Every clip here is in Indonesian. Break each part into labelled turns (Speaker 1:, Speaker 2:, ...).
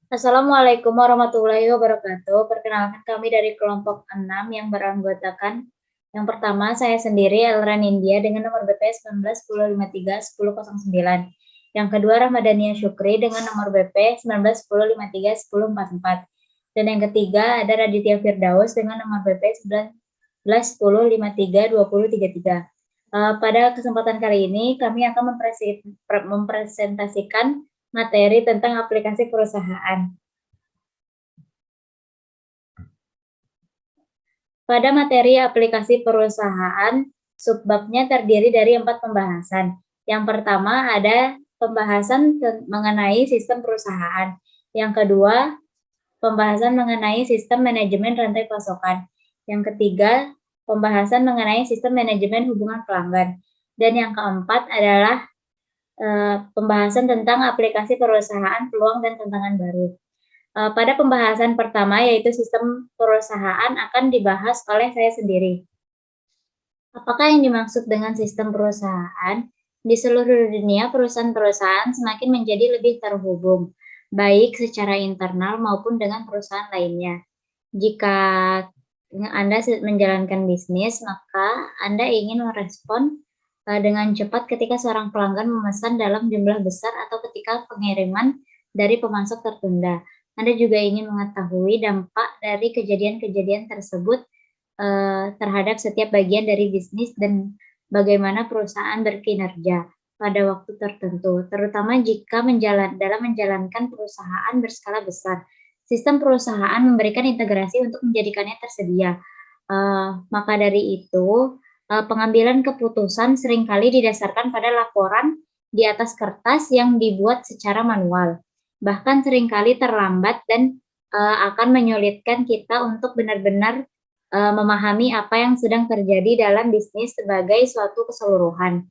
Speaker 1: Assalamualaikum warahmatullahi wabarakatuh. Perkenalkan kami dari kelompok 6 yang beranggotakan yang pertama saya sendiri Elran India dengan nomor BP 19 10 53 10 09. Yang kedua Ramadhania Syukri dengan nomor BP 19 10 53 10 44. Dan yang ketiga ada Raditya Firdaus dengan nomor BP 19 10 53 20 33. Pada kesempatan kali ini kami akan mempresentasikan materi tentang aplikasi perusahaan. Pada materi aplikasi perusahaan, subbabnya terdiri dari 4 pembahasan. Yang pertama ada pembahasan mengenai sistem perusahaan. Yang kedua, pembahasan mengenai sistem manajemen rantai pasokan. Yang ketiga, pembahasan mengenai sistem manajemen hubungan pelanggan. Dan yang keempat adalah pembahasan tentang aplikasi perusahaan, peluang dan tantangan baru. Pada pembahasan pertama, yaitu sistem perusahaan, akan dibahas oleh saya sendiri. Apakah yang dimaksud dengan sistem perusahaan? Di seluruh dunia, perusahaan-perusahaan semakin menjadi lebih terhubung, baik secara internal maupun dengan perusahaan lainnya. Jika Anda menjalankan bisnis, maka Anda ingin merespon dengan cepat ketika seorang pelanggan memesan dalam jumlah besar atau ketika pengiriman dari pemasok tertunda. Anda juga ingin mengetahui dampak dari kejadian-kejadian tersebut terhadap setiap bagian dari bisnis dan bagaimana perusahaan berkinerja pada waktu tertentu, terutama jika dalam menjalankan perusahaan berskala besar. Sistem perusahaan memberikan integrasi untuk menjadikannya tersedia. Maka dari itu, pengambilan keputusan seringkali didasarkan pada laporan di atas kertas yang dibuat secara manual. Bahkan seringkali terlambat dan akan menyulitkan kita untuk benar-benar memahami apa yang sedang terjadi dalam bisnis sebagai suatu keseluruhan.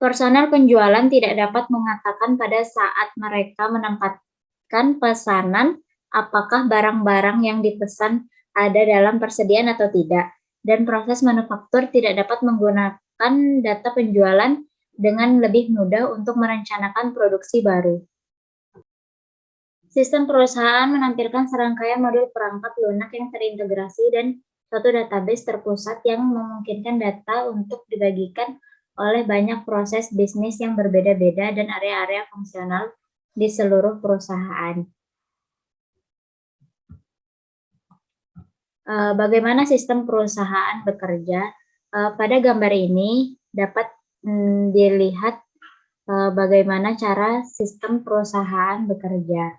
Speaker 1: Personel penjualan tidak dapat mengatakan pada saat mereka menempatkan pesanan apakah barang-barang yang dipesan ada dalam persediaan atau tidak, dan proses manufaktur tidak dapat menggunakan data penjualan dengan lebih mudah untuk merencanakan produksi baru. Sistem perusahaan menampilkan serangkaian modul perangkat lunak yang terintegrasi dan suatu database terpusat yang memungkinkan data untuk dibagikan oleh banyak proses bisnis yang berbeda-beda dan area-area fungsional di seluruh perusahaan. Bagaimana sistem perusahaan bekerja? Pada gambar ini dapat dilihat bagaimana cara sistem perusahaan bekerja.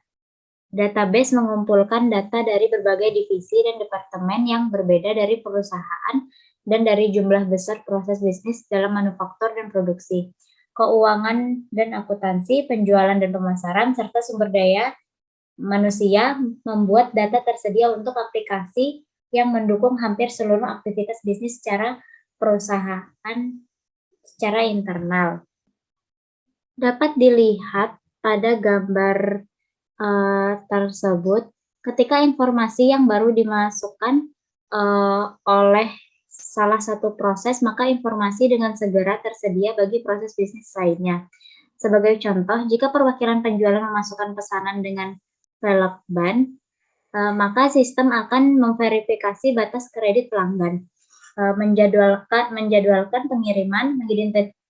Speaker 1: Database mengumpulkan data dari berbagai divisi dan departemen yang berbeda dari perusahaan dan dari jumlah besar proses bisnis dalam manufaktur dan produksi, keuangan dan akuntansi, penjualan dan pemasaran, serta sumber daya manusia membuat data tersedia untuk aplikasi yang mendukung hampir seluruh aktivitas bisnis secara perusahaan secara internal. Dapat dilihat pada gambar tersebut, ketika informasi yang baru dimasukkan oleh salah satu proses, maka informasi dengan segera tersedia bagi proses bisnis lainnya. Sebagai contoh, jika perwakilan penjualan memasukkan pesanan dengan velg ban, maka sistem akan memverifikasi batas kredit pelanggan, menjadwalkan pengiriman,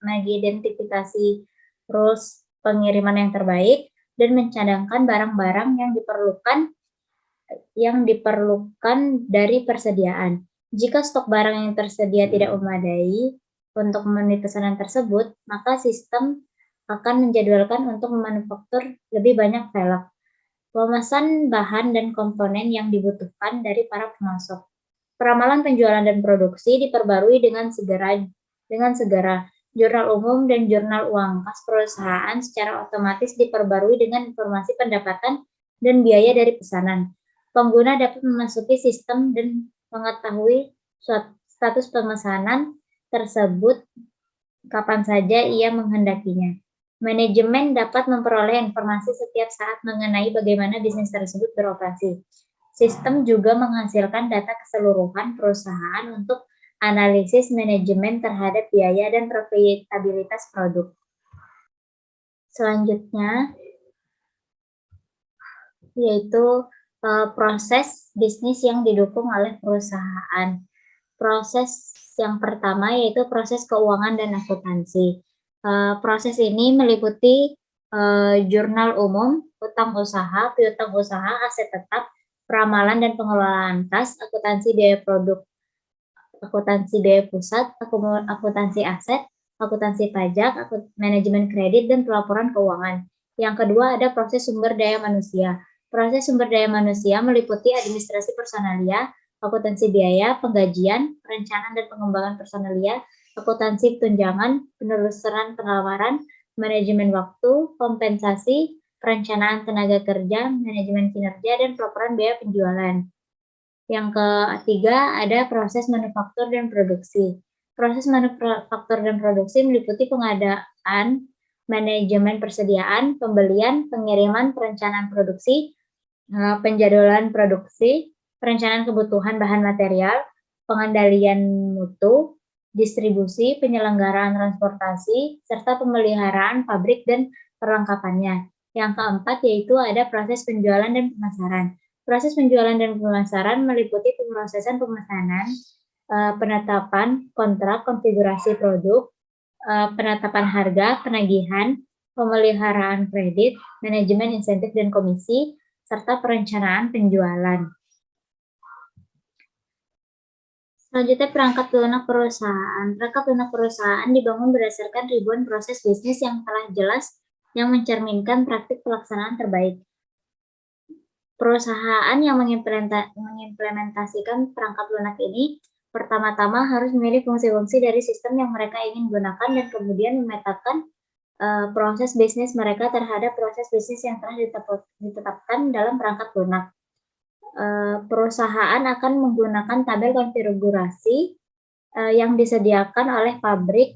Speaker 1: mengidentifikasi rules pengiriman yang terbaik, dan mencadangkan barang-barang yang diperlukan dari persediaan. Jika stok barang yang tersedia tidak memadai untuk memenuhi pesanan tersebut, maka sistem akan menjadwalkan untuk memanufaktur lebih banyak velg. Pemesan bahan dan komponen yang dibutuhkan dari para pemasok. Peramalan penjualan dan produksi diperbarui dengan segera. Jurnal umum dan jurnal uang kas perusahaan secara otomatis diperbarui dengan informasi pendapatan dan biaya dari pesanan. Pengguna dapat memasuki sistem dan mengetahui status pemesanan tersebut kapan saja ia menghendakinya. Manajemen dapat memperoleh informasi setiap saat mengenai bagaimana bisnis tersebut beroperasi. Sistem juga menghasilkan data keseluruhan perusahaan untuk analisis manajemen terhadap biaya dan profitabilitas produk. Selanjutnya, yaitu proses bisnis yang didukung oleh perusahaan. Proses yang pertama yaitu proses keuangan dan akuntansi. Proses ini meliputi jurnal umum, utang usaha, piutang usaha, aset tetap, peramalan dan pengelolaan kas, akuntansi biaya produk, akuntansi biaya pusat, akuntansi aset, akuntansi pajak, manajemen kredit, dan pelaporan keuangan. Yang kedua ada proses sumber daya manusia. Proses sumber daya manusia meliputi administrasi personalia, akuntansi biaya, penggajian, perencanaan dan pengembangan personalia, akuntansi tunjangan, penelusuran pengeluaran, manajemen waktu, kompensasi, perencanaan tenaga kerja, manajemen kinerja, dan pelaporan biaya penjualan. Yang ketiga ada proses manufaktur dan produksi. Proses manufaktur dan produksi meliputi pengadaan, manajemen persediaan, pembelian, pengiriman, perencanaan produksi, penjadwalan produksi, perencanaan kebutuhan bahan material, pengendalian mutu, distribusi, penyelenggaraan transportasi, serta pemeliharaan pabrik dan perlengkapannya. Yang keempat yaitu ada proses penjualan dan pemasaran. Proses penjualan dan pemasaran meliputi pemrosesan pemesanan, penetapan kontrak, konfigurasi produk, penetapan harga, penagihan, pemeliharaan kredit, manajemen insentif dan komisi, serta perencanaan penjualan. Selanjutnya perangkat lunak perusahaan. Perangkat lunak perusahaan dibangun berdasarkan ribuan proses bisnis yang telah jelas yang mencerminkan praktik pelaksanaan terbaik. Perusahaan yang mengimplementasikan perangkat lunak ini pertama-tama harus memilih fungsi-fungsi dari sistem yang mereka ingin gunakan dan kemudian memetakan proses bisnis mereka terhadap proses bisnis yang telah ditetapkan dalam perangkat lunak. Perusahaan akan menggunakan tabel konfigurasi yang disediakan oleh pabrik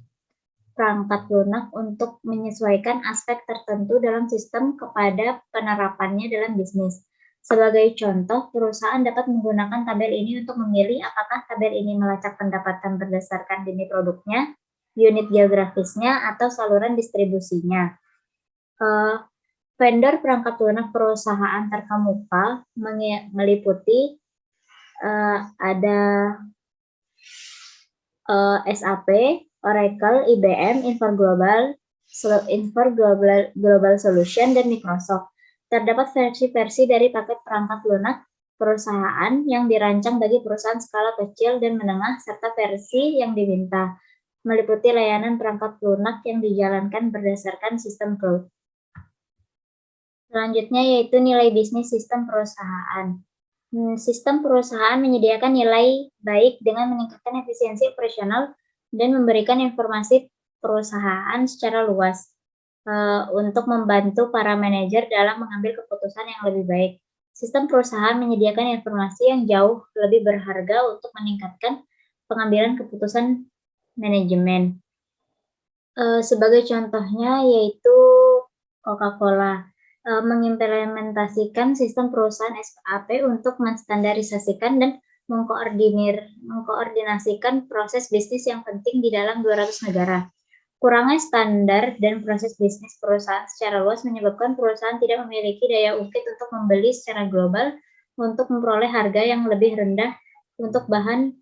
Speaker 1: perangkat lunak untuk menyesuaikan aspek tertentu dalam sistem kepada penerapannya dalam bisnis. Sebagai contoh, perusahaan dapat menggunakan tabel ini untuk memilih apakah tabel ini melacak pendapatan berdasarkan jenis produknya, unit geografisnya, atau saluran distribusinya. Vendor perangkat lunak perusahaan terkemuka meliputi ada SAP, Oracle, IBM, Global Solution, dan Microsoft. Terdapat versi-versi dari paket perangkat lunak perusahaan yang dirancang bagi perusahaan skala kecil dan menengah, serta versi yang diminta, meliputi layanan perangkat lunak yang dijalankan berdasarkan sistem cloud. Selanjutnya yaitu nilai bisnis sistem perusahaan. Sistem perusahaan menyediakan nilai baik dengan meningkatkan efisiensi operasional dan memberikan informasi perusahaan secara luas untuk membantu para manajer dalam mengambil keputusan yang lebih baik. Sistem perusahaan menyediakan informasi yang jauh lebih berharga untuk meningkatkan pengambilan keputusan manajemen. Sebagai contohnya yaitu Coca-Cola mengimplementasikan sistem perusahaan SAP untuk menstandarisasikan dan mengkoordinasikan proses bisnis yang penting di dalam 200 negara. Kurangnya standar dan proses bisnis perusahaan secara luas menyebabkan perusahaan tidak memiliki daya ungkit untuk membeli secara global untuk memperoleh harga yang lebih rendah untuk bahan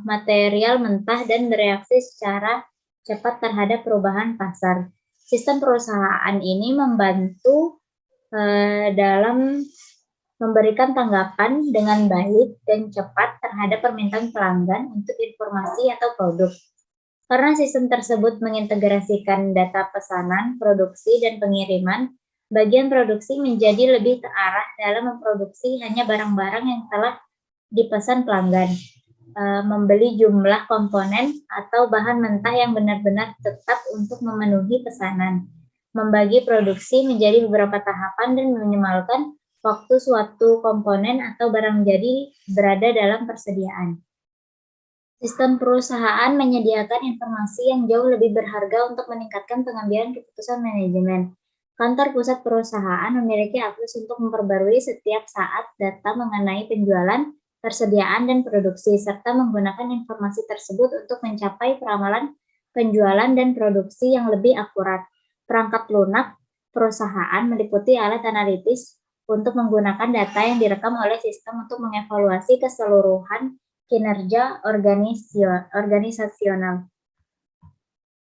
Speaker 1: material mentah dan bereaksi secara cepat terhadap perubahan pasar. Sistem perusahaan ini membantu dalam memberikan tanggapan dengan baik dan cepat terhadap permintaan pelanggan untuk informasi atau produk. Karena sistem tersebut mengintegrasikan data pesanan, produksi, dan pengiriman, bagian produksi menjadi lebih terarah dalam memproduksi hanya barang-barang yang telah dipesan pelanggan, membeli jumlah komponen atau bahan mentah yang benar-benar tetap untuk memenuhi pesanan, membagi produksi menjadi beberapa tahapan dan meminimalkan waktu suatu komponen atau barang jadi berada dalam persediaan. Sistem perusahaan menyediakan informasi yang jauh lebih berharga untuk meningkatkan pengambilan keputusan manajemen. Kantor pusat perusahaan memiliki akses untuk memperbarui setiap saat data mengenai penjualan, persediaan, dan produksi, serta menggunakan informasi tersebut untuk mencapai peramalan penjualan dan produksi yang lebih akurat. Perangkat lunak perusahaan meliputi alat analitis untuk menggunakan data yang direkam oleh sistem untuk mengevaluasi keseluruhan kinerja organisasional.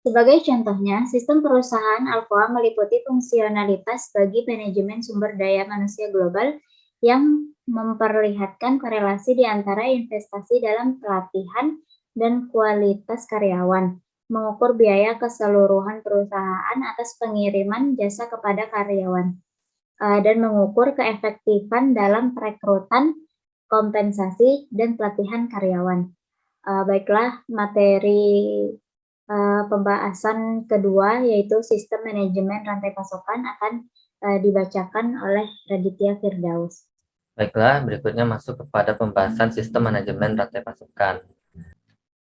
Speaker 1: Sebagai contohnya, sistem perusahaan Alcoa meliputi fungsionalitas bagi manajemen sumber daya manusia global yang memperlihatkan korelasi di antara investasi dalam pelatihan dan kualitas karyawan, mengukur biaya keseluruhan perusahaan atas pengiriman jasa kepada karyawan, dan mengukur keefektifan dalam perekrutan, kompensasi, dan pelatihan karyawan. Baiklah, materi pembahasan kedua yaitu sistem manajemen rantai pasokan akan dibacakan oleh Raditya Firdaus.
Speaker 2: Baiklah, berikutnya masuk kepada pembahasan sistem manajemen rantai pasokan.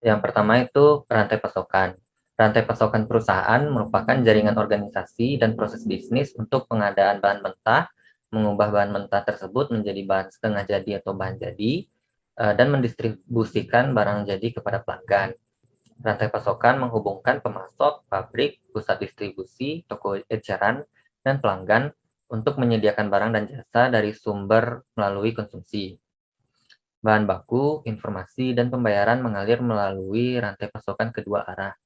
Speaker 2: Yang pertama itu rantai pasokan. Rantai pasokan perusahaan merupakan jaringan organisasi dan proses bisnis untuk pengadaan bahan mentah, mengubah bahan mentah tersebut menjadi bahan setengah jadi atau bahan jadi, dan mendistribusikan barang jadi kepada pelanggan. Rantai pasokan menghubungkan pemasok, pabrik, pusat distribusi, toko eceran, dan pelanggan untuk menyediakan barang dan jasa dari sumber melalui konsumsi. Bahan baku, informasi, dan pembayaran mengalir melalui rantai pasokan kedua arah.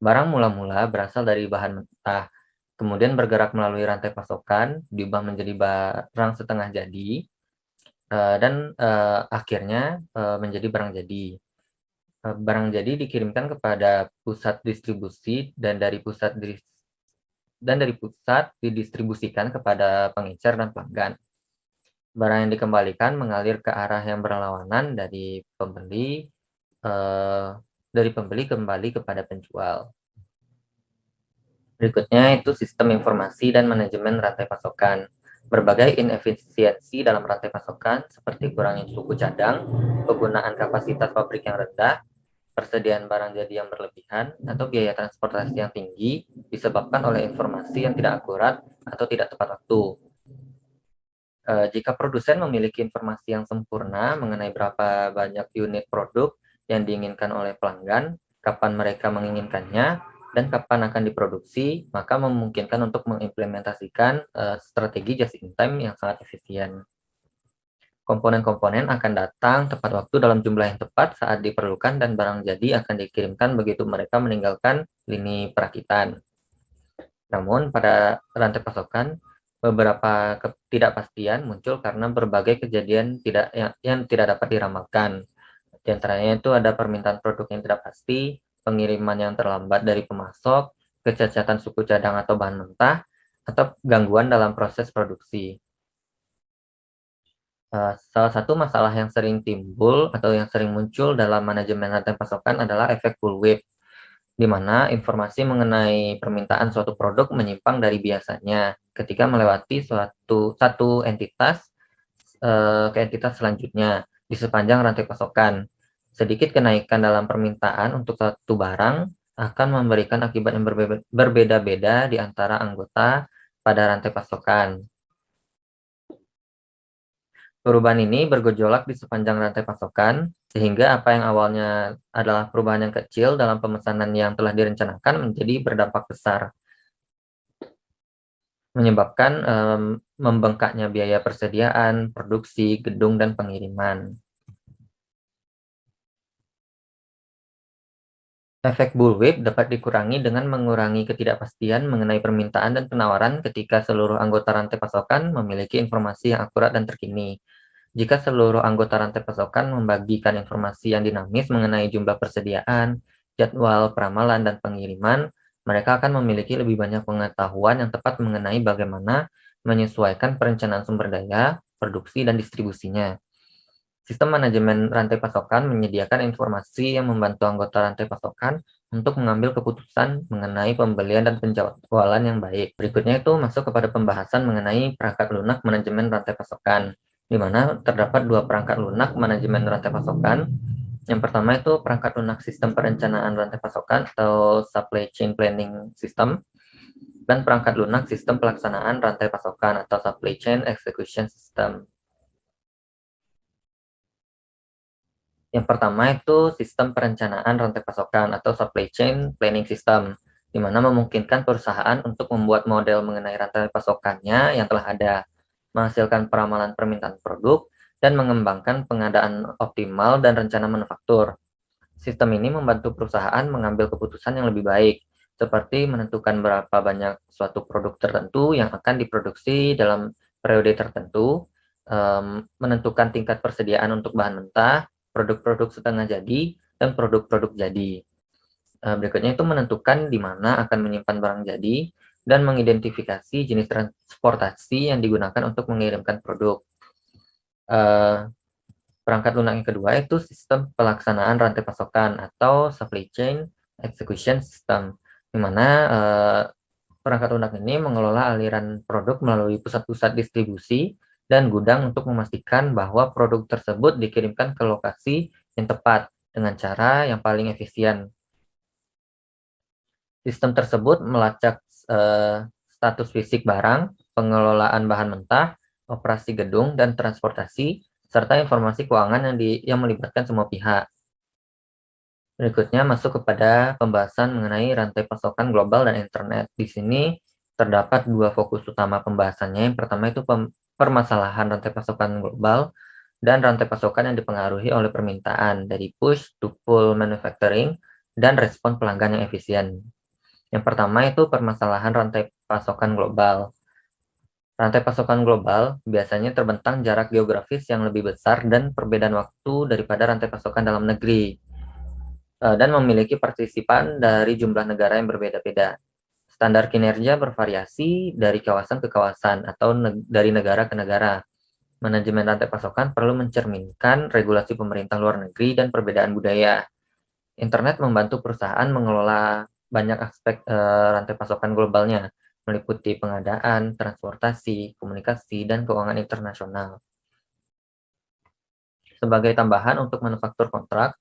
Speaker 2: Barang mula-mula berasal dari bahan mentah, kemudian bergerak melalui rantai pasokan, diubah menjadi barang setengah jadi, dan akhirnya menjadi barang jadi. Barang jadi dikirimkan kepada pusat distribusi dan dari pusat didistribusikan kepada pengecer dan pelanggan. Barang yang dikembalikan mengalir ke arah yang berlawanan dari pembeli kembali kepada penjual. Berikutnya itu sistem informasi dan manajemen rantai pasokan. Berbagai inefisiensi dalam rantai pasokan seperti kurangnya suku cadang, penggunaan kapasitas pabrik yang rendah, persediaan barang jadi yang berlebihan, atau biaya transportasi yang tinggi disebabkan oleh informasi yang tidak akurat atau tidak tepat waktu. Jika produsen memiliki informasi yang sempurna mengenai berapa banyak unit produk yang diinginkan oleh pelanggan, kapan mereka menginginkannya, dan kapan akan diproduksi, maka memungkinkan untuk mengimplementasikan strategi just in time yang sangat efisien. Komponen-komponen akan datang tepat waktu dalam jumlah yang tepat saat diperlukan dan barang jadi akan dikirimkan begitu mereka meninggalkan lini perakitan. Namun pada rantai pasokan, beberapa ketidakpastian muncul karena berbagai kejadian yang tidak dapat diramalkan. Di antaranya itu ada permintaan produk yang tidak pasti, pengiriman yang terlambat dari pemasok, kecacatan suku cadang atau bahan mentah, atau gangguan dalam proses produksi. Salah satu masalah yang sering timbul atau yang sering muncul dalam manajemen rantai pasokan adalah efek bullwhip, di mana informasi mengenai permintaan suatu produk menyimpang dari biasanya ketika melewati satu entitas ke entitas selanjutnya di sepanjang rantai pasokan. Sedikit kenaikan dalam permintaan untuk satu barang akan memberikan akibat yang berbeda-beda di antara anggota pada rantai pasokan. Perubahan ini bergejolak di sepanjang rantai pasokan, sehingga apa yang awalnya adalah perubahan yang kecil dalam pemesanan yang telah direncanakan menjadi berdampak besar, menyebabkan membengkaknya biaya persediaan, produksi, gedung, dan pengiriman. Efek bullwhip dapat dikurangi dengan mengurangi ketidakpastian mengenai permintaan dan penawaran ketika seluruh anggota rantai pasokan memiliki informasi yang akurat dan terkini. Jika seluruh anggota rantai pasokan membagikan informasi yang dinamis mengenai jumlah persediaan, jadwal peramalan, dan pengiriman, mereka akan memiliki lebih banyak pengetahuan yang tepat mengenai bagaimana menyesuaikan perencanaan sumber daya, produksi, dan distribusinya. Sistem manajemen rantai pasokan menyediakan informasi yang membantu anggota rantai pasokan untuk mengambil keputusan mengenai pembelian dan penjadwalan yang baik. Berikutnya itu masuk kepada pembahasan mengenai perangkat lunak manajemen rantai pasokan, di mana terdapat dua perangkat lunak manajemen rantai pasokan. Yang pertama itu perangkat lunak sistem perencanaan rantai pasokan atau supply chain planning system, dan perangkat lunak sistem pelaksanaan rantai pasokan atau supply chain execution system. Yang pertama itu sistem perencanaan rantai pasokan atau supply chain planning system, di mana memungkinkan perusahaan untuk membuat model mengenai rantai pasokannya yang telah ada, menghasilkan peramalan permintaan produk, dan mengembangkan pengadaan optimal dan rencana manufaktur. Sistem ini membantu perusahaan mengambil keputusan yang lebih baik, seperti menentukan berapa banyak suatu produk tertentu yang akan diproduksi dalam periode tertentu, menentukan tingkat persediaan untuk bahan mentah, produk-produk setengah jadi, dan produk-produk jadi. Berikutnya itu menentukan di mana akan menyimpan barang jadi, dan mengidentifikasi jenis transportasi yang digunakan untuk mengirimkan produk. Perangkat lunak yang kedua itu sistem pelaksanaan rantai pasokan atau supply chain execution system, di mana perangkat lunak ini mengelola aliran produk melalui pusat-pusat distribusi dan gudang untuk memastikan bahwa produk tersebut dikirimkan ke lokasi yang tepat dengan cara yang paling efisien. Sistem tersebut melacak status fisik barang, pengelolaan bahan mentah, operasi gedung dan transportasi, serta informasi keuangan yang melibatkan semua pihak. Berikutnya masuk kepada pembahasan mengenai rantai pasokan global dan internet. Di sini terdapat dua fokus utama pembahasannya. Yang pertama itu permasalahan rantai pasokan global dan rantai pasokan yang dipengaruhi oleh permintaan dari push to pull manufacturing dan respon pelanggan yang efisien. Yang pertama itu permasalahan rantai pasokan global. Rantai pasokan global biasanya terbentang jarak geografis yang lebih besar dan perbedaan waktu daripada rantai pasokan dalam negeri, dan memiliki partisipan dari jumlah negara yang berbeda-beda. Standar kinerja bervariasi dari kawasan ke kawasan atau dari negara ke negara. Manajemen rantai pasokan perlu mencerminkan regulasi pemerintah luar negeri dan perbedaan budaya. Internet membantu perusahaan mengelola banyak aspek rantai pasokan globalnya, meliputi pengadaan, transportasi, komunikasi, dan keuangan internasional. Sebagai tambahan untuk manufaktur kontrak,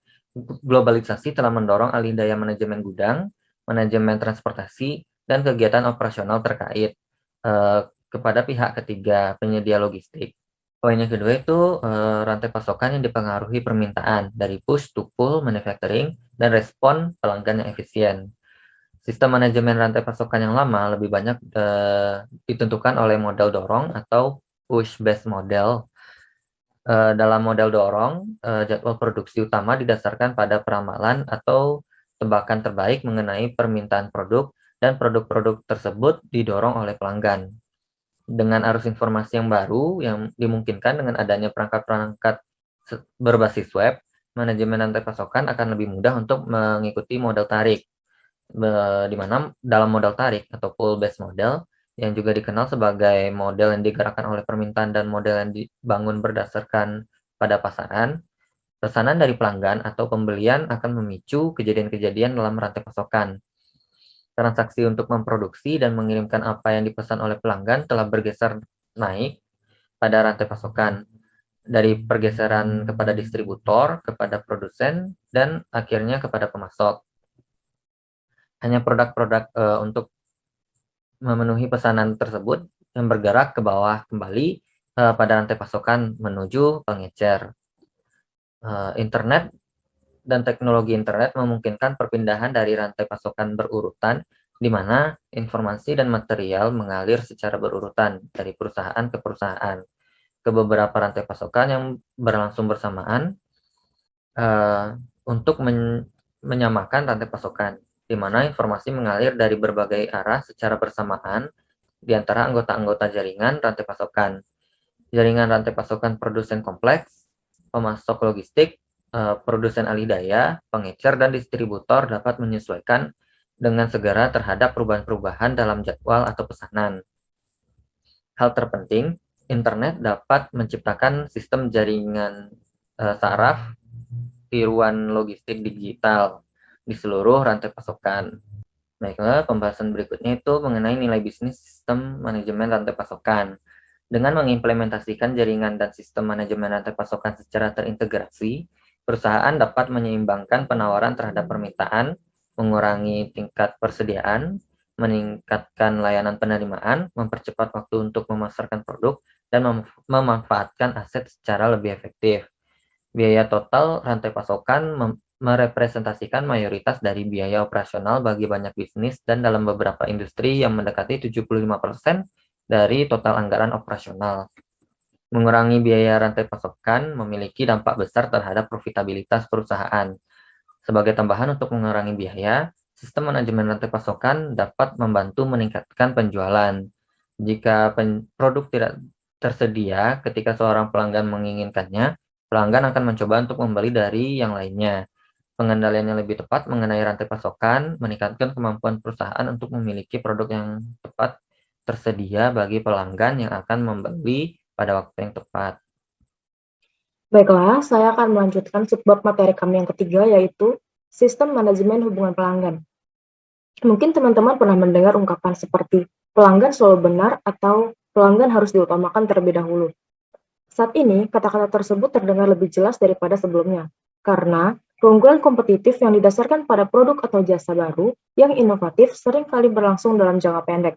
Speaker 2: globalisasi telah mendorong alih daya manajemen gudang, manajemen transportasi, dan kegiatan operasional terkait kepada pihak ketiga, penyedia logistik. Poin yang kedua itu rantai pasokan yang dipengaruhi permintaan dari push to pull manufacturing dan respon pelanggan yang efisien. Sistem manajemen rantai pasokan yang lama lebih banyak ditentukan oleh model dorong atau push-based model. Dalam model dorong, jadwal produksi utama didasarkan pada peramalan atau tebakan terbaik mengenai permintaan produk, dan produk-produk tersebut didorong oleh pelanggan. Dengan arus informasi yang baru yang dimungkinkan dengan adanya perangkat-perangkat berbasis web, manajemen rantai pasokan akan lebih mudah untuk mengikuti model tarik, di mana dalam model tarik atau pull-based model, yang juga dikenal sebagai model yang digerakkan oleh permintaan dan model yang dibangun berdasarkan pada pasaran, pesanan dari pelanggan atau pembelian akan memicu kejadian-kejadian dalam rantai pasokan. Transaksi untuk memproduksi dan mengirimkan apa yang dipesan oleh pelanggan telah bergeser naik pada rantai pasokan, dari pergeseran kepada distributor, kepada produsen, dan akhirnya kepada pemasok. Hanya produk-produk untuk memenuhi pesanan tersebut yang bergerak ke bawah kembali pada rantai pasokan menuju pengecer. Internet dan teknologi internet memungkinkan perpindahan dari rantai pasokan berurutan, di mana informasi dan material mengalir secara berurutan dari perusahaan ke perusahaan ke beberapa rantai pasokan yang berlangsung bersamaan untuk menyamakan rantai pasokan, di mana informasi mengalir dari berbagai arah secara bersamaan di antara anggota-anggota jaringan rantai pasokan. Jaringan rantai pasokan produsen kompleks, pemasok logistik, produsen alih daya, pengecer, dan distributor dapat menyesuaikan dengan segera terhadap perubahan-perubahan dalam jadwal atau pesanan. Hal terpenting, internet dapat menciptakan sistem jaringan saraf tiruan logistik digital di seluruh rantai pasokan. Baiklah, pembahasan berikutnya itu mengenai nilai bisnis sistem manajemen rantai pasokan. Dengan mengimplementasikan jaringan dan sistem manajemen rantai pasokan secara terintegrasi, perusahaan dapat menyeimbangkan penawaran terhadap permintaan, mengurangi tingkat persediaan, meningkatkan layanan penerimaan, mempercepat waktu untuk memasarkan produk, dan memanfaatkan aset secara lebih efektif. Biaya total rantai pasokan merepresentasikan mayoritas dari biaya operasional bagi banyak bisnis, dan dalam beberapa industri yang mendekati 75% dari total anggaran operasional. Mengurangi biaya rantai pasokan memiliki dampak besar terhadap profitabilitas perusahaan. Sebagai tambahan untuk mengurangi biaya, sistem manajemen rantai pasokan dapat membantu meningkatkan penjualan. Jika produk tidak tersedia ketika seorang pelanggan menginginkannya, pelanggan akan mencoba untuk membeli dari yang lainnya. Pengendalian yang lebih tepat mengenai rantai pasokan meningkatkan kemampuan perusahaan untuk memiliki produk yang tepat tersedia bagi pelanggan yang akan membeli pada waktu yang tepat.
Speaker 3: Baiklah, saya akan melanjutkan subbab materi kami yang ketiga, yaitu sistem manajemen hubungan pelanggan. Mungkin teman-teman pernah mendengar ungkapan seperti pelanggan selalu benar atau pelanggan harus diutamakan terlebih dahulu. Saat ini, kata-kata tersebut terdengar lebih jelas daripada sebelumnya, karena keunggulan kompetitif yang didasarkan pada produk atau jasa baru yang inovatif seringkali berlangsung dalam jangka pendek.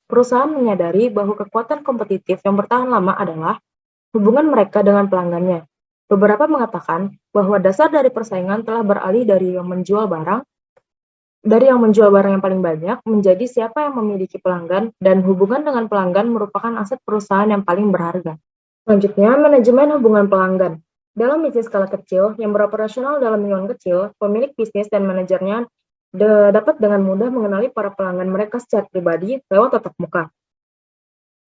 Speaker 3: Perusahaan menyadari bahwa kekuatan kompetitif yang bertahan lama adalah hubungan mereka dengan pelanggannya. Beberapa mengatakan bahwa dasar dari persaingan telah beralih dari yang menjual barang yang paling banyak menjadi siapa yang memiliki pelanggan, dan hubungan dengan pelanggan merupakan aset perusahaan yang paling berharga. Selanjutnya, manajemen hubungan pelanggan. Dalam bisnis skala kecil yang beroperasional dalam lingkungan kecil, pemilik bisnis dan manajernya dapat dengan mudah mengenali para pelanggan mereka secara pribadi lewat tatap muka.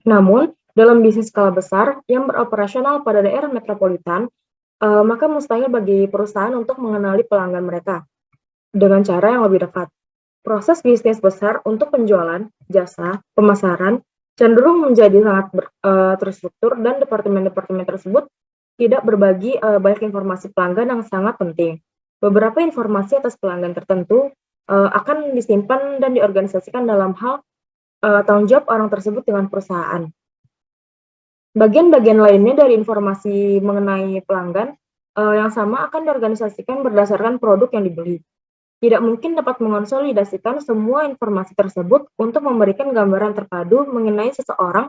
Speaker 3: Namun, dalam bisnis skala besar yang beroperasional pada daerah metropolitan, maka mustahil bagi perusahaan untuk mengenali pelanggan mereka dengan cara yang lebih dekat. Proses bisnis besar untuk penjualan, jasa, pemasaran cenderung menjadi sangat terstruktur, dan departemen-departemen tersebut tidak berbagi banyak informasi pelanggan yang sangat penting. Beberapa informasi atas pelanggan tertentu akan disimpan dan diorganisasikan dalam hal tanggung jawab orang tersebut dengan perusahaan. Bagian-bagian lainnya dari informasi mengenai pelanggan yang sama akan diorganisasikan berdasarkan produk yang dibeli. Tidak mungkin dapat mengonsolidasikan semua informasi tersebut untuk memberikan gambaran terpadu mengenai seorang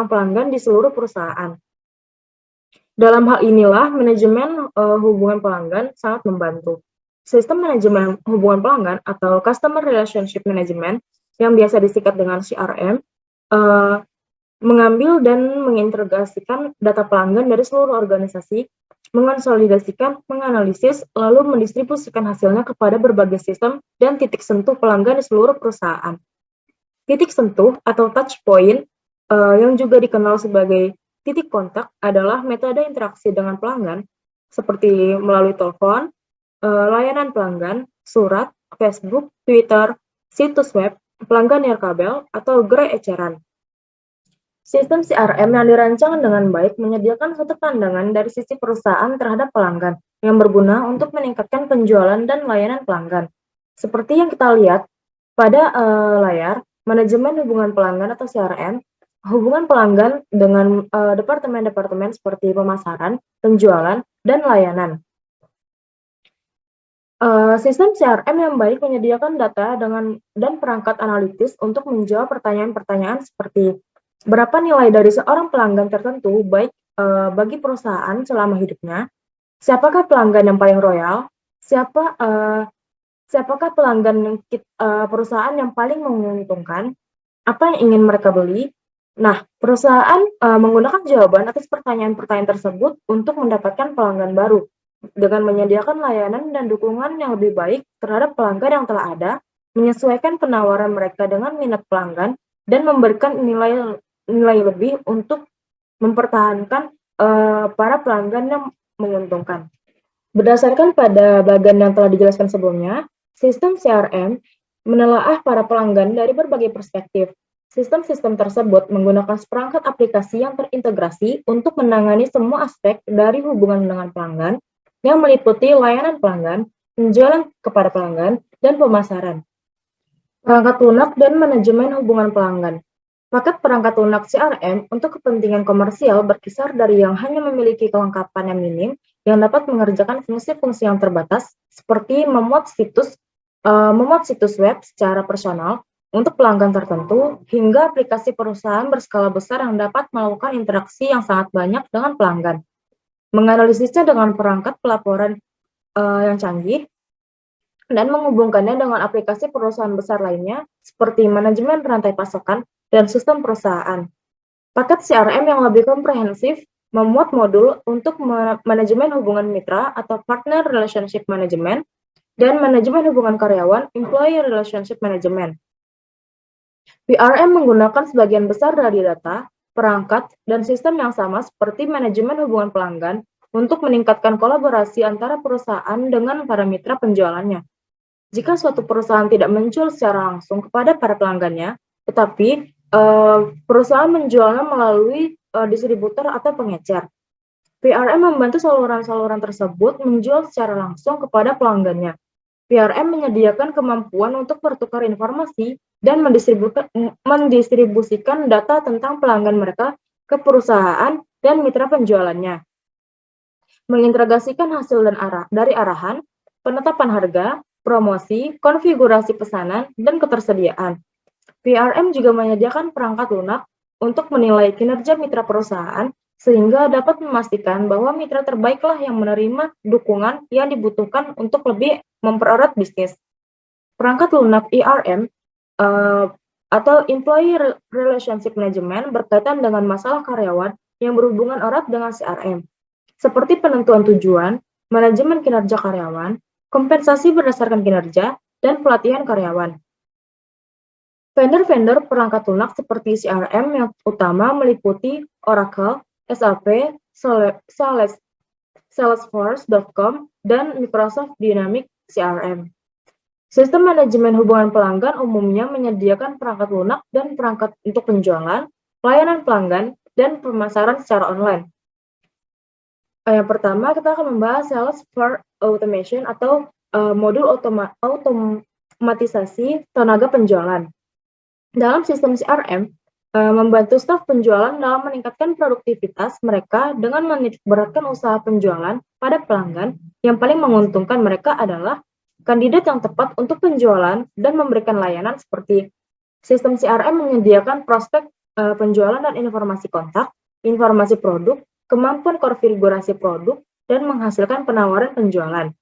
Speaker 3: pelanggan di seluruh perusahaan. Dalam hal inilah manajemen hubungan pelanggan sangat membantu. Sistem manajemen hubungan pelanggan atau Customer Relationship Management yang biasa disingkat dengan CRM mengambil dan mengintegrasikan data pelanggan dari seluruh organisasi, mengonsolidasikan, menganalisis, lalu mendistribusikan hasilnya kepada berbagai sistem dan titik sentuh pelanggan di seluruh perusahaan. Titik sentuh atau touch point yang juga dikenal sebagai titik kontak adalah metode interaksi dengan pelanggan seperti melalui telepon, layanan pelanggan, surat, Facebook, Twitter, situs web, pelanggan nirkabel, atau gerai eceran. Sistem CRM yang dirancang dengan baik menyediakan satu pandangan dari sisi perusahaan terhadap pelanggan yang berguna untuk meningkatkan penjualan dan layanan pelanggan. Seperti yang kita lihat pada layar, manajemen hubungan pelanggan atau CRM, hubungan pelanggan dengan departemen-departemen seperti pemasaran, penjualan, dan layanan. Sistem CRM yang baik menyediakan data dan perangkat analitis untuk menjawab pertanyaan-pertanyaan seperti berapa nilai dari seorang pelanggan tertentu baik bagi perusahaan selama hidupnya, siapakah pelanggan yang paling royal, siapakah pelanggan perusahaan yang paling menguntungkan, apa yang ingin mereka beli. Nah, perusahaan menggunakan jawaban atas pertanyaan-pertanyaan tersebut untuk mendapatkan pelanggan baru dengan menyediakan layanan dan dukungan yang lebih baik terhadap pelanggan yang telah ada, menyesuaikan penawaran mereka dengan minat pelanggan, dan memberikan nilai lebih untuk mempertahankan para pelanggan yang menguntungkan. Berdasarkan pada bagian yang telah dijelaskan sebelumnya, sistem CRM menelaah para pelanggan dari berbagai perspektif. Sistem-sistem tersebut menggunakan seperangkat aplikasi yang terintegrasi untuk menangani semua aspek dari hubungan dengan pelanggan, yang meliputi layanan pelanggan, penjualan kepada pelanggan, dan pemasaran. Perangkat lunak dan manajemen hubungan pelanggan. Paket perangkat lunak CRM untuk kepentingan komersial berkisar dari yang hanya memiliki kelengkapan yang minim, yang dapat mengerjakan fungsi-fungsi yang terbatas, seperti memuat situs web secara personal untuk pelanggan tertentu, hingga aplikasi perusahaan berskala besar yang dapat melakukan interaksi yang sangat banyak dengan pelanggan. Menganalisisnya dengan perangkat pelaporan yang canggih, dan menghubungkannya dengan aplikasi perusahaan besar lainnya, seperti manajemen rantai pasokan dan sistem perusahaan. Paket CRM yang lebih komprehensif memuat modul untuk manajemen hubungan mitra atau partner relationship management dan manajemen hubungan karyawan employee relationship management. PRM menggunakan sebagian besar dari data, perangkat, dan sistem yang sama seperti manajemen hubungan pelanggan untuk meningkatkan kolaborasi antara perusahaan dengan para mitra penjualannya. Jika suatu perusahaan tidak menjual secara langsung kepada para pelanggannya, tetapi perusahaan menjualnya melalui distributor atau pengecer, PRM membantu saluran-saluran tersebut menjual secara langsung kepada pelanggannya. PRM menyediakan kemampuan untuk bertukar informasi dan mendistribusikan data tentang pelanggan mereka ke perusahaan dan mitra penjualannya. Mengintegrasikan hasil dan dari arahan, penetapan harga, promosi, konfigurasi pesanan, dan ketersediaan. PRM juga menyediakan perangkat lunak untuk menilai kinerja mitra perusahaan sehingga dapat memastikan bahwa mitra terbaiklah yang menerima dukungan yang dibutuhkan untuk lebih mempererat bisnis. Perangkat lunak ERM atau Employee Relationship Management berkaitan dengan masalah karyawan yang berhubungan erat dengan CRM, seperti penentuan tujuan, manajemen kinerja karyawan, kompensasi berdasarkan kinerja, dan pelatihan karyawan. Vendor-vendor perangkat lunak seperti CRM yang utama meliputi Oracle, SAP, Salesforce.com, dan Microsoft Dynamics CRM. Sistem manajemen hubungan pelanggan umumnya menyediakan perangkat lunak dan perangkat untuk penjualan, pelayanan pelanggan, dan pemasaran secara online. Yang pertama, kita akan membahas Salesforce Automation atau modul otomatisasi tenaga penjualan. Dalam sistem CRM, membantu staf penjualan dalam meningkatkan produktivitas mereka dengan menitikberatkan usaha penjualan pada pelanggan. Yang paling menguntungkan mereka adalah kandidat yang tepat untuk penjualan dan memberikan layanan seperti sistem CRM menyediakan prospek penjualan dan informasi kontak, informasi produk, kemampuan konfigurasi produk, dan menghasilkan penawaran penjualan.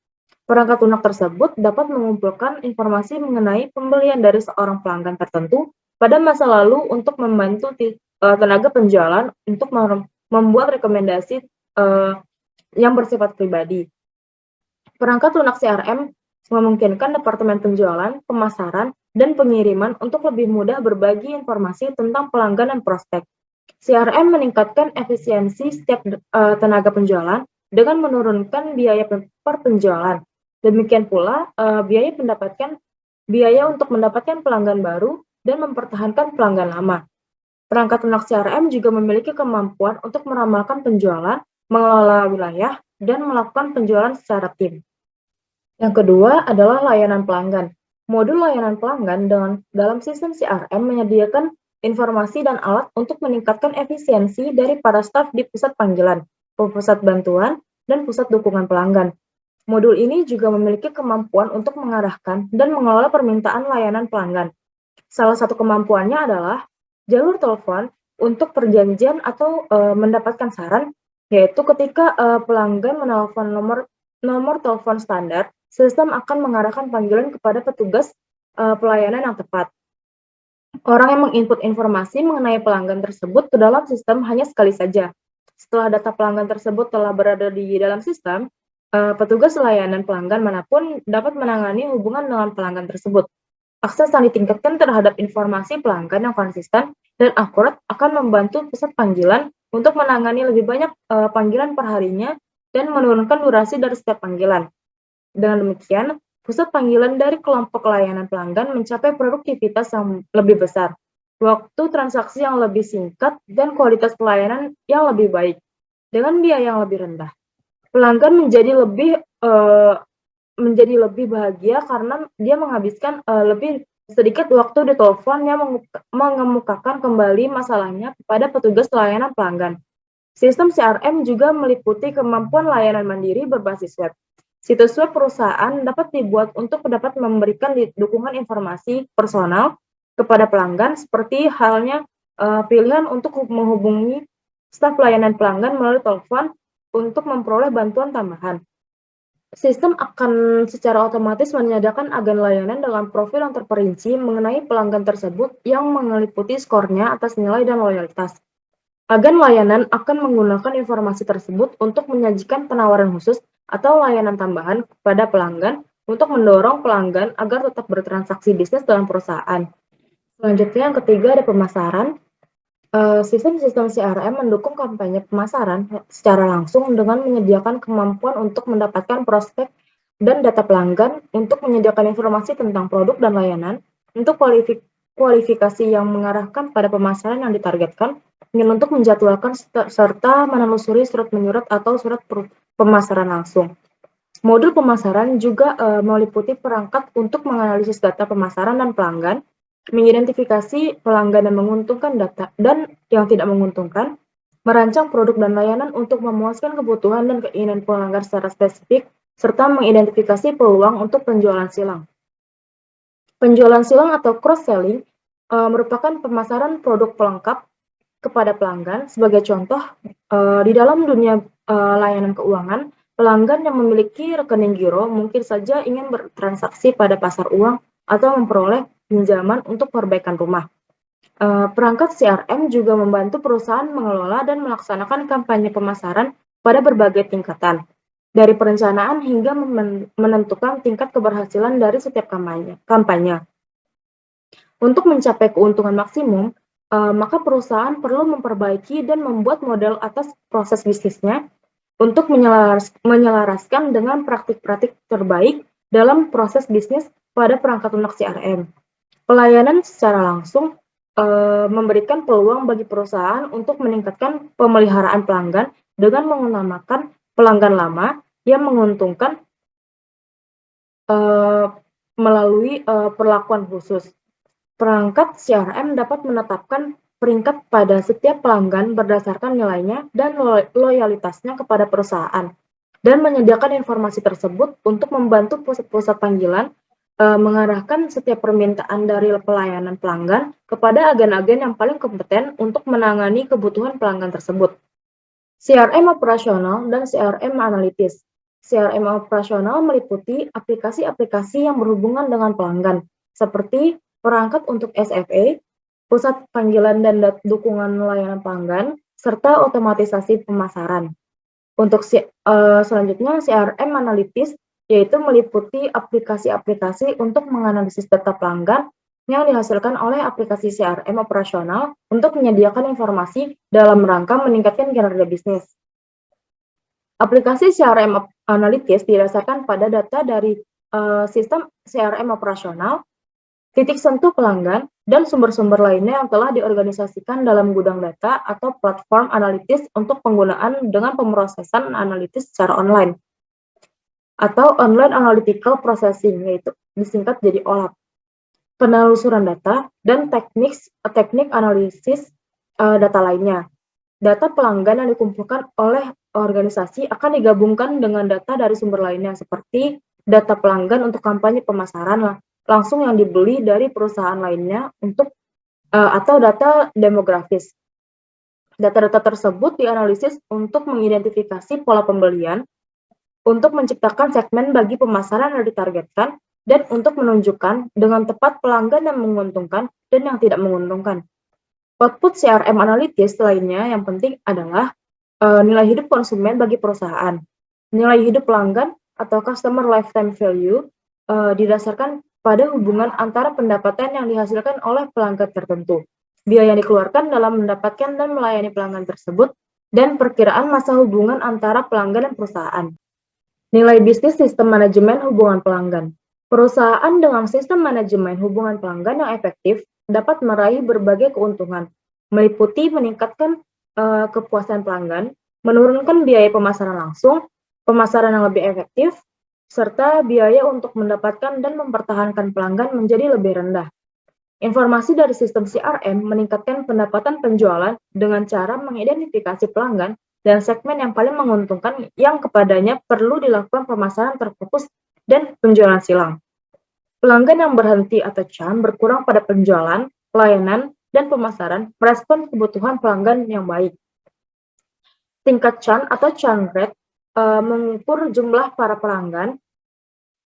Speaker 3: Perangkat lunak tersebut dapat mengumpulkan informasi mengenai pembelian dari seorang pelanggan tertentu pada masa lalu untuk membantu tenaga penjualan untuk membuat rekomendasi yang bersifat pribadi. Perangkat lunak CRM memungkinkan departemen penjualan, pemasaran, dan pengiriman untuk lebih mudah berbagi informasi tentang pelanggan dan prospek. CRM meningkatkan efisiensi setiap tenaga penjualan dengan menurunkan biaya per penjualan. Demikian pula biaya untuk mendapatkan pelanggan baru dan mempertahankan pelanggan lama. Perangkat lunak CRM juga memiliki kemampuan untuk meramalkan penjualan, mengelola wilayah, dan melakukan penjualan secara tim. Yang kedua adalah layanan pelanggan. Modul layanan pelanggan dalam sistem CRM menyediakan informasi dan alat untuk meningkatkan efisiensi dari para staf di pusat panggilan, pusat bantuan, dan pusat dukungan pelanggan. Modul ini juga memiliki kemampuan untuk mengarahkan dan mengelola permintaan layanan pelanggan. Salah satu kemampuannya adalah jalur telepon untuk perjanjian atau mendapatkan saran, yaitu ketika pelanggan menelpon nomor telepon standar, sistem akan mengarahkan panggilan kepada petugas pelayanan yang tepat. Orang yang menginput informasi mengenai pelanggan tersebut ke dalam sistem hanya sekali saja. Setelah data pelanggan tersebut telah berada di dalam sistem, petugas layanan pelanggan manapun dapat menangani hubungan dengan pelanggan tersebut. Akses yang ditingkatkan terhadap informasi pelanggan yang konsisten dan akurat akan membantu pusat panggilan untuk menangani lebih banyak panggilan perharinya dan menurunkan durasi dari setiap panggilan. Dengan demikian, pusat panggilan dari kelompok layanan pelanggan mencapai produktivitas yang lebih besar, waktu transaksi yang lebih singkat, dan kualitas pelayanan yang lebih baik dengan biaya yang lebih rendah. Pelanggan menjadi lebih bahagia karena dia menghabiskan lebih sedikit waktu di telepon yang mengemukakan kembali masalahnya kepada petugas layanan pelanggan. Sistem CRM juga meliputi kemampuan layanan mandiri berbasis web. Situs web perusahaan dapat dibuat untuk dapat memberikan dukungan informasi personal kepada pelanggan seperti halnya pilihan untuk menghubungi staf layanan pelanggan melalui telepon untuk memperoleh bantuan tambahan. Sistem akan secara otomatis menyediakan agen layanan dengan profil yang terperinci mengenai pelanggan tersebut yang meliputi skornya atas nilai dan loyalitas. Agen layanan akan menggunakan informasi tersebut untuk menyajikan penawaran khusus atau layanan tambahan kepada pelanggan untuk mendorong pelanggan agar tetap bertransaksi bisnis dalam perusahaan. Selanjutnya yang ketiga ada pemasaran. Sistem-sistem CRM mendukung kampanye pemasaran secara langsung dengan menyediakan kemampuan untuk mendapatkan prospek dan data pelanggan untuk menyediakan informasi tentang produk dan layanan untuk kualifikasi yang mengarahkan pada pemasaran yang ditargetkan dan untuk menjadwalkan serta menelusuri surat menyurat atau surat pemasaran langsung. Modul pemasaran juga meliputi perangkat untuk menganalisis data pemasaran dan pelanggan, mengidentifikasi pelanggan yang menguntungkan data dan yang tidak menguntungkan, merancang produk dan layanan untuk memuaskan kebutuhan dan keinginan pelanggan secara spesifik, serta mengidentifikasi peluang untuk penjualan silang. Penjualan silang atau cross-selling merupakan pemasaran produk pelengkap kepada pelanggan. Sebagai contoh, di dalam dunia layanan keuangan, pelanggan yang memiliki rekening giro mungkin saja ingin bertransaksi pada pasar uang atau memperoleh pinjaman untuk perbaikan rumah. Perangkat CRM juga membantu perusahaan mengelola dan melaksanakan kampanye pemasaran pada berbagai tingkatan, dari perencanaan hingga menentukan tingkat keberhasilan dari setiap kampanye. Untuk mencapai keuntungan maksimum, maka perusahaan perlu memperbaiki dan membuat model atas proses bisnisnya untuk menyelaraskan dengan praktik-praktik terbaik dalam proses bisnis pada perangkat lunak CRM. Pelayanan secara langsung memberikan peluang bagi perusahaan untuk meningkatkan pemeliharaan pelanggan dengan mengutamakan pelanggan lama yang menguntungkan melalui perlakuan khusus. Perangkat CRM dapat menetapkan peringkat pada setiap pelanggan berdasarkan nilainya dan loyalitasnya kepada perusahaan, dan menyediakan informasi tersebut untuk membantu pusat-pusat panggilan mengarahkan setiap permintaan dari pelayanan pelanggan kepada agen-agen yang paling kompeten untuk menangani kebutuhan pelanggan tersebut. CRM operasional dan CRM analitis. CRM operasional meliputi aplikasi-aplikasi yang berhubungan dengan pelanggan, seperti perangkat untuk SFA, pusat panggilan dan dukungan layanan pelanggan, serta otomatisasi pemasaran. Untuk selanjutnya, CRM analitis yaitu meliputi aplikasi-aplikasi untuk menganalisis data pelanggan yang dihasilkan oleh aplikasi CRM operasional untuk menyediakan informasi dalam rangka meningkatkan kinerja bisnis. Aplikasi CRM analitis didasarkan pada data dari sistem CRM operasional, titik sentuh pelanggan, dan sumber-sumber lainnya yang telah diorganisasikan dalam gudang data atau platform analitis untuk penggunaan dengan pemrosesan analitis secara online atau online analytical processing, yaitu disingkat jadi OLAP, penelusuran data, dan teknik analisis data lainnya. Data pelanggan yang dikumpulkan oleh organisasi akan digabungkan dengan data dari sumber lainnya seperti data pelanggan untuk kampanye pemasaran langsung yang dibeli dari perusahaan lainnya untuk atau data demografis. Data-data tersebut dianalisis untuk mengidentifikasi pola pembelian, untuk menciptakan segmen bagi pemasaran yang ditargetkan, dan untuk menunjukkan dengan tepat pelanggan yang menguntungkan dan yang tidak menguntungkan. Output CRM analitis lainnya yang penting adalah nilai hidup konsumen bagi perusahaan. Nilai hidup pelanggan atau customer lifetime value didasarkan pada hubungan antara pendapatan yang dihasilkan oleh pelanggan tertentu, biaya yang dikeluarkan dalam mendapatkan dan melayani pelanggan tersebut, dan perkiraan masa hubungan antara pelanggan dan perusahaan. Nilai bisnis sistem manajemen hubungan pelanggan. Perusahaan dengan sistem manajemen hubungan pelanggan yang efektif dapat meraih berbagai keuntungan, meliputi meningkatkan kepuasan pelanggan, menurunkan biaya pemasaran langsung, pemasaran yang lebih efektif, serta biaya untuk mendapatkan dan mempertahankan pelanggan menjadi lebih rendah. Informasi dari sistem CRM meningkatkan pendapatan penjualan dengan cara mengidentifikasi pelanggan dan segmen yang paling menguntungkan yang kepadanya perlu dilakukan pemasaran terfokus dan penjualan silang. Pelanggan yang berhenti atau churn berkurang pada penjualan, pelayanan, dan pemasaran merespon kebutuhan pelanggan yang baik. Tingkat churn atau churn rate mengukur jumlah para pelanggan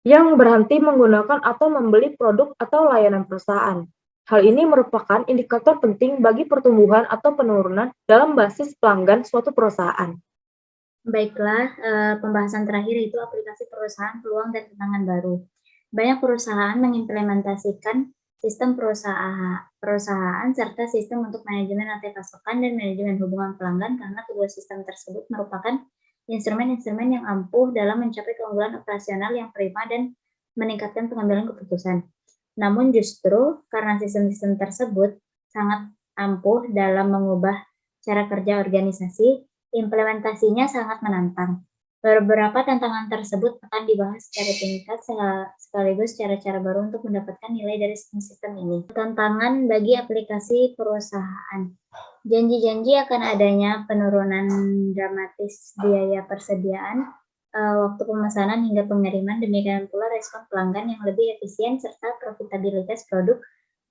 Speaker 3: yang berhenti menggunakan atau membeli produk atau layanan perusahaan. Hal ini merupakan indikator penting bagi pertumbuhan atau penurunan dalam basis pelanggan suatu perusahaan.
Speaker 1: Baiklah, pembahasan terakhir itu aplikasi perusahaan, peluang, dan tantangan baru. Banyak perusahaan mengimplementasikan sistem perusahaan serta sistem untuk manajemen rantai pasokan dan manajemen hubungan pelanggan karena kedua sistem tersebut merupakan instrumen-instrumen yang ampuh dalam mencapai keunggulan operasional yang prima dan meningkatkan pengambilan keputusan. Namun justru karena sistem-sistem tersebut sangat ampuh dalam mengubah cara kerja organisasi, implementasinya sangat menantang. Beberapa tantangan tersebut akan dibahas secara tingkat sekaligus cara-cara baru untuk mendapatkan nilai dari sistem-sistem ini. Tantangan bagi aplikasi perusahaan. Janji-janji akan adanya penurunan dramatis biaya persediaan, waktu pemesanan hingga pengiriman, demikian pula respon pelanggan yang lebih efisien serta profitabilitas produk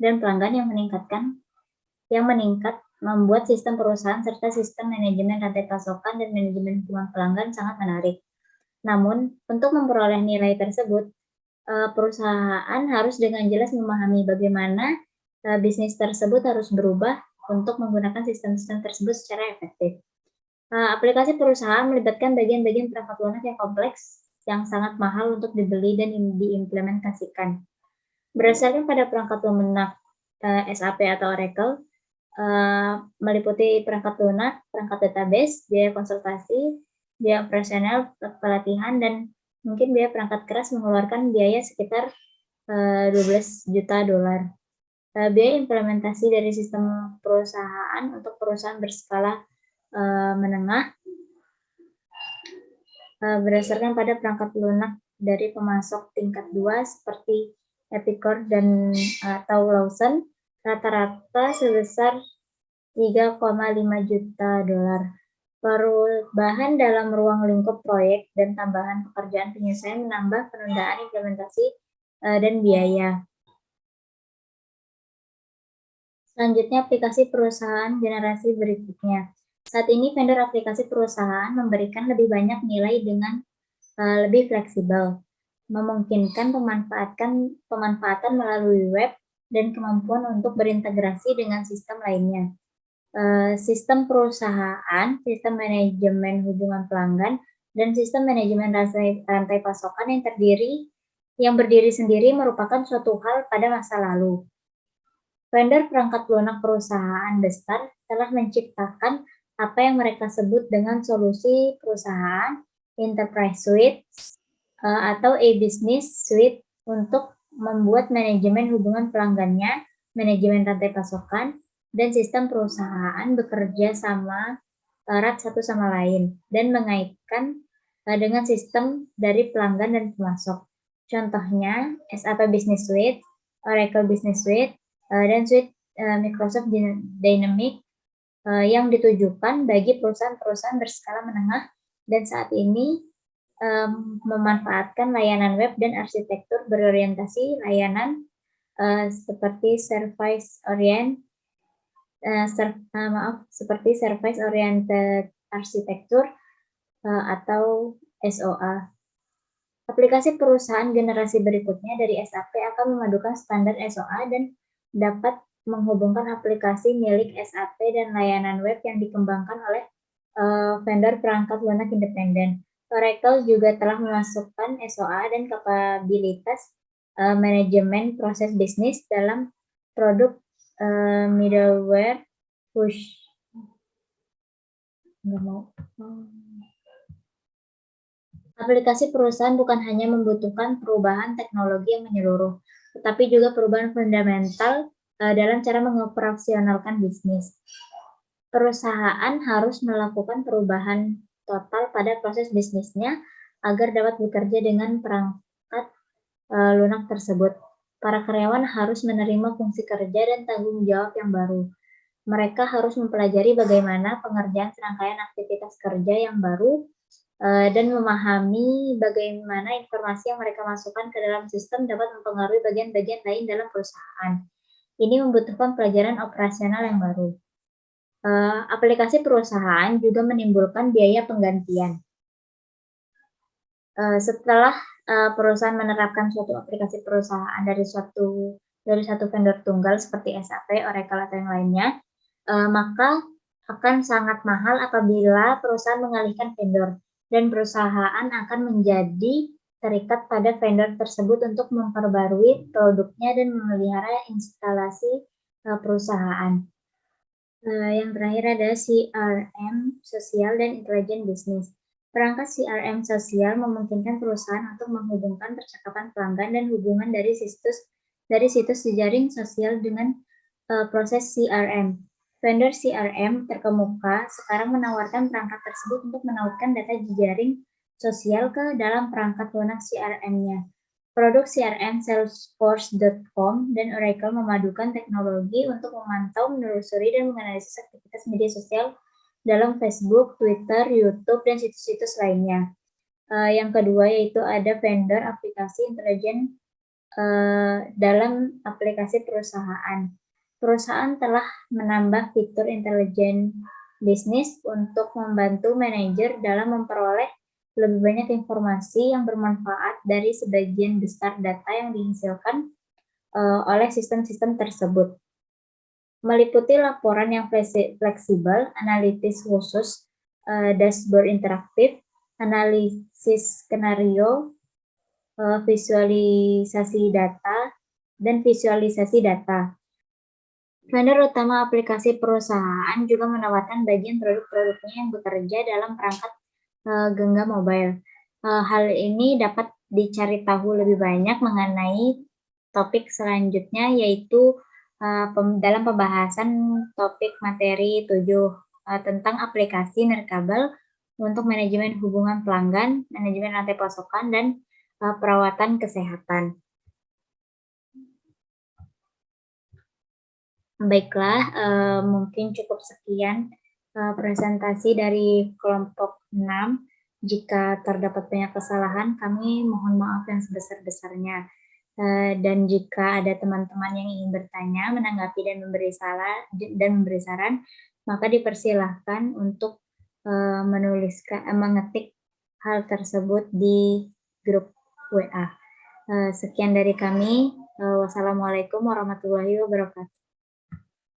Speaker 1: dan pelanggan yang meningkat membuat sistem perusahaan serta sistem manajemen rantai pasokan dan manajemen hubungan pelanggan sangat menarik. Namun, untuk memperoleh nilai tersebut, perusahaan harus dengan jelas memahami bagaimana bisnis tersebut harus berubah untuk menggunakan sistem-sistem tersebut secara efektif. Aplikasi perusahaan melibatkan bagian-bagian perangkat lunak yang kompleks, yang sangat mahal untuk dibeli dan diimplementasikan. Berdasarkan pada perangkat lunak SAP atau Oracle, meliputi perangkat lunak, perangkat database, biaya konsultasi, biaya operasional, pelatihan, dan mungkin biaya perangkat keras mengeluarkan biaya sekitar $12 juta. Biaya implementasi dari sistem perusahaan untuk perusahaan berskala menengah berdasarkan pada perangkat lunak dari pemasok tingkat 2 seperti Epicor dan atau Lawson, rata-rata sebesar $3,5 juta. Perubahan dalam ruang lingkup proyek dan tambahan pekerjaan penyesuaian menambah penundaan implementasi dan biaya. Selanjutnya, aplikasi perusahaan generasi berikutnya. Saat ini vendor aplikasi perusahaan memberikan lebih banyak nilai dengan lebih fleksibel, memungkinkan pemanfaatan melalui web dan kemampuan untuk berintegrasi dengan sistem lainnya. Sistem perusahaan, sistem manajemen hubungan pelanggan, dan sistem manajemen rantai pasokan yang berdiri sendiri merupakan suatu hal pada masa lalu. Vendor perangkat lunak perusahaan besar telah menciptakan apa yang mereka sebut dengan solusi perusahaan, Enterprise Suite, atau e-business suite untuk membuat manajemen hubungan pelanggannya, manajemen rantai pasokan, dan sistem perusahaan bekerja sama erat satu sama lain dan mengaitkan dengan sistem dari pelanggan dan pemasok. Contohnya SAP Business Suite, Oracle Business Suite, dan Suite Microsoft Dynamics yang ditujukan bagi perusahaan-perusahaan berskala menengah dan saat ini memanfaatkan layanan web dan arsitektur berorientasi layanan seperti service oriented arsitektur atau SOA. Aplikasi perusahaan generasi berikutnya dari SAP akan memadukan standar SOA dan dapat menghubungkan aplikasi milik SAP dan layanan web yang dikembangkan oleh vendor perangkat lunak independen. Oracle juga telah memasukkan SOA dan kapabilitas manajemen proses bisnis dalam produk middleware push. Aplikasi perusahaan bukan hanya membutuhkan perubahan teknologi yang menyeluruh, tetapi juga perubahan fundamental dalam cara mengoperasionalkan bisnis. Perusahaan harus melakukan perubahan total pada proses bisnisnya agar dapat bekerja dengan perangkat lunak tersebut. Para karyawan harus menerima fungsi kerja dan tanggung jawab yang baru. Mereka harus mempelajari bagaimana pengerjaan serangkaian aktivitas kerja yang baru dan memahami bagaimana informasi yang mereka masukkan ke dalam sistem dapat mempengaruhi bagian-bagian lain dalam perusahaan. Ini membutuhkan pelajaran operasional yang baru. Aplikasi perusahaan juga menimbulkan biaya penggantian. Setelah perusahaan menerapkan suatu aplikasi perusahaan dari dari satu vendor tunggal seperti SAP, Oracle, atau yang lainnya, maka akan sangat mahal apabila perusahaan mengalihkan vendor, dan perusahaan akan menjadi terikat pada vendor tersebut untuk memperbarui produknya dan memelihara instalasi perusahaan. Yang terakhir ada CRM, Sosial dan Intelijen Bisnis. Perangkat CRM sosial memungkinkan perusahaan untuk menghubungkan percakapan pelanggan dan hubungan dari situs jejaring sosial dengan proses CRM. Vendor CRM terkemuka sekarang menawarkan perangkat tersebut untuk menautkan data jejaring sosial ke dalam perangkat lunak CRM-nya. Produk CRM Salesforce.com dan Oracle memadukan teknologi untuk memantau, menelusuri, dan menganalisis aktivitas media sosial dalam Facebook, Twitter, YouTube, dan situs-situs lainnya. Yang kedua yaitu ada vendor aplikasi intelijen dalam aplikasi perusahaan. Perusahaan telah menambah fitur intelijen bisnis untuk membantu manajer dalam memperoleh lebih banyak informasi yang bermanfaat dari sebagian besar data yang dihasilkan oleh sistem-sistem tersebut. Meliputi laporan yang fleksibel, analitis khusus, dashboard interaktif, analisis skenario, visualisasi data, dan visualisasi data. Vendor utama aplikasi perusahaan juga menawarkan bagian produk-produknya yang bekerja dalam perangkat genggam mobile. Hal ini dapat dicari tahu lebih banyak mengenai topik selanjutnya, yaitu dalam pembahasan topik materi 7 tentang aplikasi nirkabel untuk manajemen hubungan pelanggan, manajemen rantai pasokan, dan perawatan kesehatan. Baiklah, mungkin cukup sekian presentasi dari kelompok 6. Jika terdapat banyak kesalahan, kami mohon maaf yang sebesar-besarnya. Dan jika ada teman-teman yang ingin bertanya, menanggapi, dan memberi saran, maka dipersilahkan untuk mengetik hal tersebut di grup WA. Sekian dari kami. Wassalamualaikum warahmatullahi wabarakatuh.